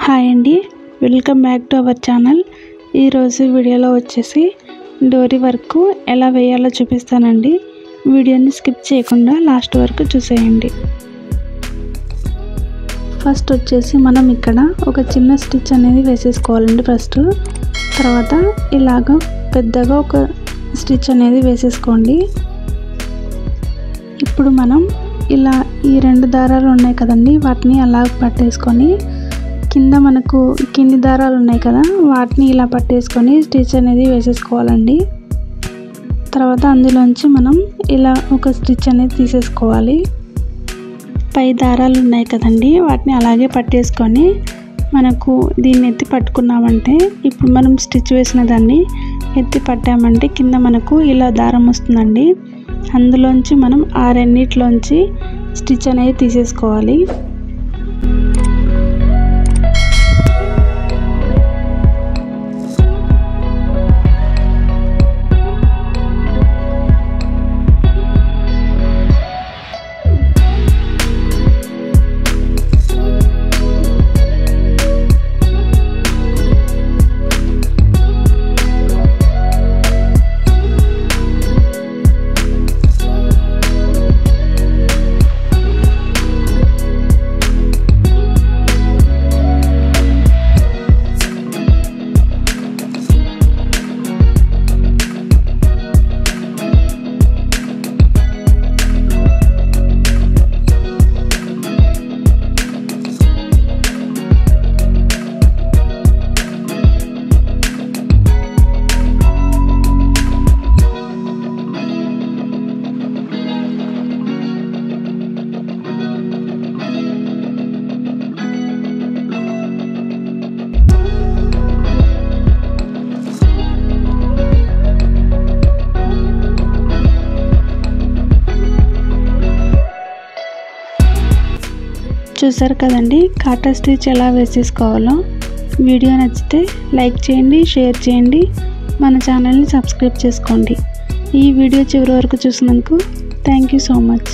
Hi అండి, welcome back to our channel. ఈరోజు వీడియోలో వచ్చేసి డోరీ వర్క్ ఎలా వేయాలో చూపిస్తానండి. వీడియోని స్కిప్ చేయకుండా లాస్ట్ వరకు చూసేయండి. ఫస్ట్ వచ్చేసి మనం ఇక్కడ ఒక చిన్న స్టిచ్ అనేది వేసేసుకోవాలండి. ఫస్ట్ తర్వాత ఇలాగ పెద్దగా ఒక స్టిచ్ అనేది వేసేసుకోండి. ఇప్పుడు మనం ఇలా ఈ రెండు దారాలు ఉన్నాయి కదండి, వాటిని అలా పట్టేసుకొని కింద మనకు కింది దారాలు ఉన్నాయి కదా, వాటిని ఇలా పట్టేసుకొని స్టిచ్ అనేది వేసేసుకోవాలండి. తర్వాత అందులోంచి మనం ఇలా ఒక స్టిచ్ అనేది తీసేసుకోవాలి. పై దారాలు ఉన్నాయి కదండి, వాటిని అలాగే పట్టేసుకొని మనకు దీన్ని ఎత్తి పట్టుకున్నామంటే, ఇప్పుడు మనం స్టిచ్ వేసిన దాన్ని ఎత్తి పట్టామంటే కింద మనకు ఇలా దారం వస్తుందండి. అందులోంచి మనం ఆ రెండిట్లోంచి స్టిచ్ అనేది తీసేసుకోవాలి. చూసారు కదండి కాటా స్టిచ్ ఎలా వేసేసుకోవాలో. వీడియో నచ్చితే లైక్ చేయండి, షేర్ చేయండి, మన ఛానల్ని సబ్స్క్రైబ్ చేసుకోండి. ఈ వీడియో చివరి వరకు చూసినందుకు థ్యాంక్ యూ సో మచ్.